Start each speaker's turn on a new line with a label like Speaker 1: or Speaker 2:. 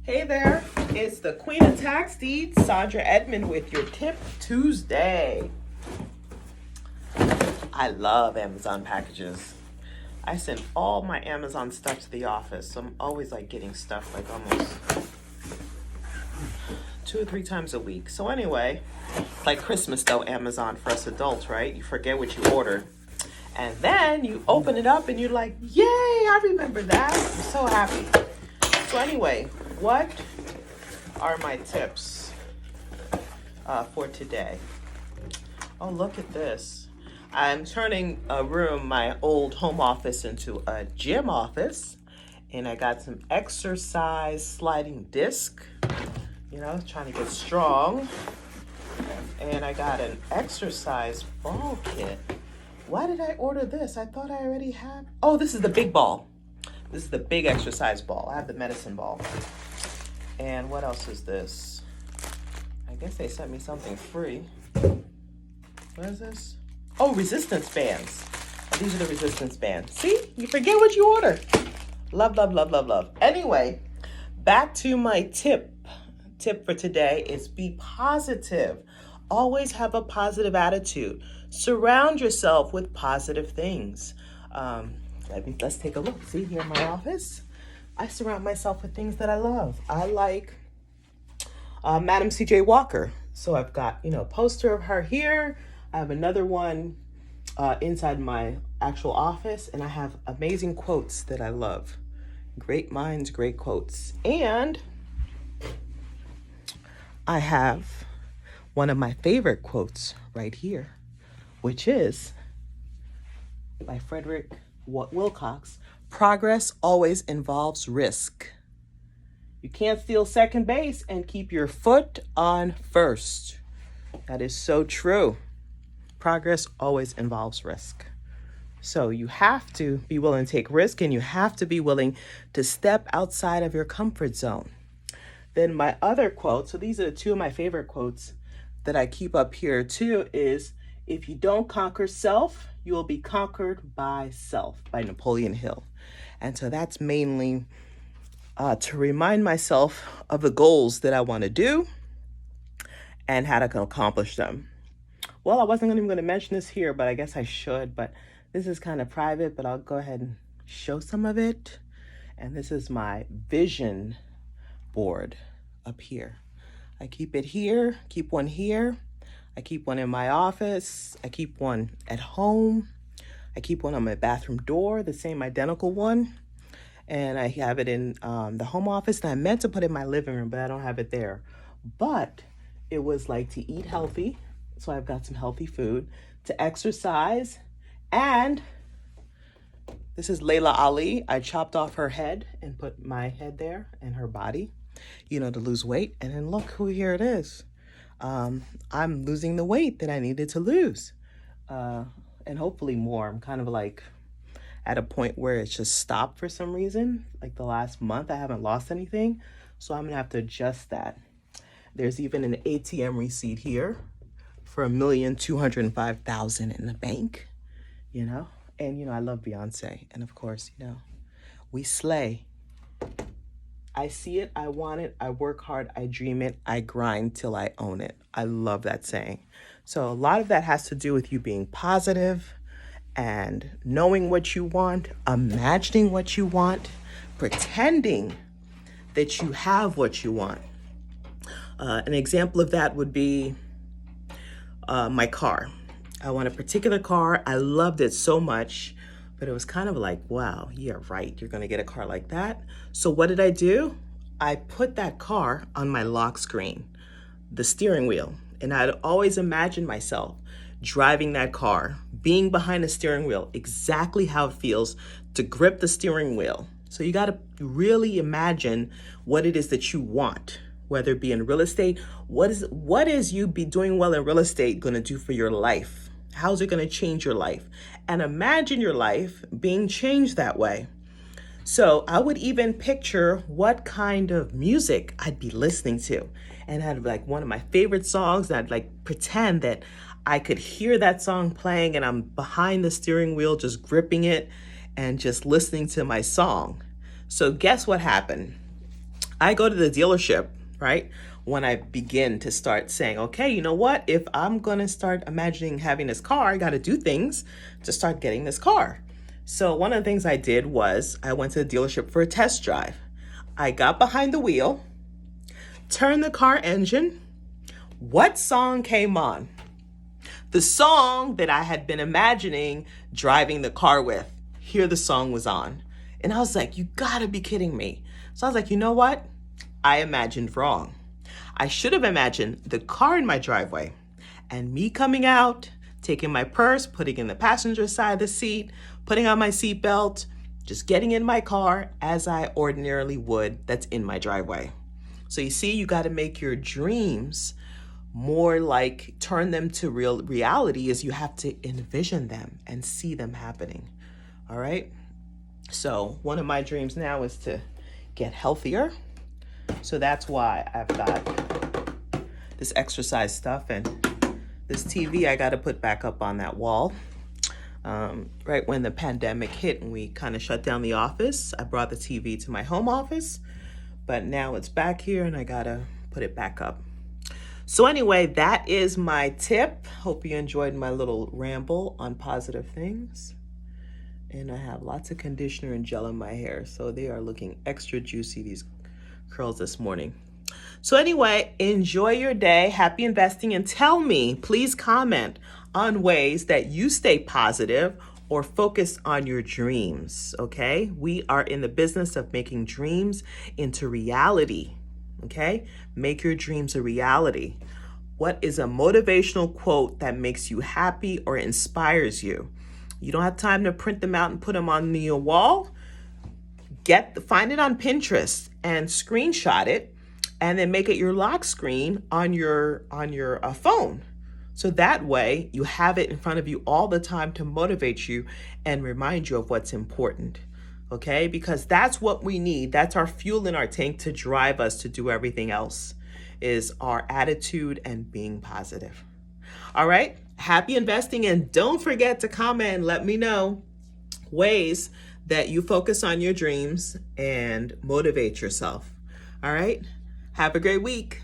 Speaker 1: Hey there, it's the Queen of Tax Deeds, Sandra Edmond with your Tip Tuesday. I love Amazon packages. I send all my Amazon stuff to the office, so I'm always getting stuff almost 2 or 3 times a week. So anyway, it's like Christmas though, Amazon for us adults, right? You forget what you ordered. And then you open it up and you're like, yay, I remember that. I'm so happy. So anyway, what are my tips for today? Oh, look at this. I'm turning my old home office into a gym office. And I got some exercise sliding disc, trying to get strong. And I got an exercise ball kit. Why did I order this? I thought I already had. Oh, this is the big ball. This is the big exercise ball. I have the medicine ball. And what else is this? I guess they sent me something free. What is this? Oh, resistance bands. Oh, these are the resistance bands. See? You forget what you order. Love, love, love, love, love. Anyway, back to my tip. Tip for today is be positive. Always have a positive attitude. Surround yourself with positive things. Let's take a look. See, here in my office, I surround myself with things that I love. I like Madam C.J. Walker. So I've got, a poster of her here. I have another one inside my actual office, and I have amazing quotes that I love. Great minds, great quotes. And I have one of my favorite quotes right here, which is by Frederick Wilcox. Progress always involves risk. You can't steal second base and keep your foot on first. That is so true. Progress always involves risk. So you have to be willing to take risk, and you have to be willing to step outside of your comfort zone. Then my other quote, so these are 2 of my favorite quotes that I keep up here too, is if you don't conquer self, you will be conquered by self, by Napoleon Hill. And so that's mainly to remind myself of the goals that I want to do and how to accomplish them. Well, I wasn't even going to mention this here, but I guess I should. But this is kind of private, but I'll go ahead and show some of it. And this is my vision board up here. I keep it here, keep one here. I keep one in my office. I keep one at home. I keep one on my bathroom door, the same identical one. And I have it in the home office. And I meant to put it in my living room, but I don't have it there. But it was to eat healthy. So I've got some healthy food, to exercise. And this is Layla Ali. I chopped off her head and put my head there and her body, to lose weight. And then look who here it is. I'm losing the weight that I needed to lose. And hopefully more. I'm kind of at a point where it's just stopped for some reason. The last month, I haven't lost anything. So I'm going to have to adjust that. There's even an ATM receipt here for $1,205,000 in the bank, And, I love Beyonce. And of course, we slay. I see it, I want it, I work hard, I dream it, I grind till I own it. I love that saying. So a lot of that has to do with you being positive and knowing what you want, imagining what you want, pretending that you have what you want. An example of that would be my car. I want a particular car. I loved it so much. But it was kind of wow, yeah, right. You're going to get a car like that. So what did I do? I put that car on my lock screen, the steering wheel. And I'd always imagine myself driving that car, being behind the steering wheel, exactly how it feels to grip the steering wheel. So you got to really imagine what it is that you want, whether it be in real estate. What is you be doing well in real estate going to do for your life? How's it going to change your life? And imagine your life being changed that way. So I would even picture what kind of music I'd be listening to. And I'd one of my favorite songs. I'd pretend that I could hear that song playing and I'm behind the steering wheel, just gripping it and just listening to my song. So guess what happened? I go to the dealership, right? When I begin to start saying, okay, you know what? If I'm going to start imagining having this car, I got to do things to start getting this car. So one of the things I did was I went to the dealership for a test drive. I got behind the wheel, turned the car engine. What song came on? The song that I had been imagining driving the car with. Here the song was on. And I was like, you gotta be kidding me. So I was like, you know what? I imagined wrong. I should have imagined the car in my driveway and me coming out, taking my purse, putting in the passenger side of the seat, putting on my seatbelt, just getting in my car as I ordinarily would that's in my driveway. So you see, you got to make your dreams more like turn them to reality, is you have to envision them and see them happening. All right. So one of my dreams now is to get healthier. So that's why I've got this exercise stuff, and this TV I got to put back up on that wall. Right when the pandemic hit and we kind of shut down the office, I brought the TV to my home office, but now it's back here and I got to put it back up. So anyway, that is my tip. Hope you enjoyed my little ramble on positive things. And I have lots of conditioner and gel in my hair, so they are looking extra juicy, these curls this morning. So anyway, enjoy your day. Happy investing, and tell me, please comment on ways that you stay positive or focus on your dreams, okay? We are in the business of making dreams into reality, okay? Make your dreams a reality. What is a motivational quote that makes you happy or inspires you? You don't have time to print them out and put them on your wall. Find it on Pinterest and screenshot it, and then make it your lock screen on your phone. So that way you have it in front of you all the time to motivate you and remind you of what's important. Okay? Because that's what we need. That's our fuel in our tank to drive us to do everything else, is our attitude and being positive. All right? Happy investing, and don't forget to comment and let me know ways that you focus on your dreams and motivate yourself. All right? Have a great week.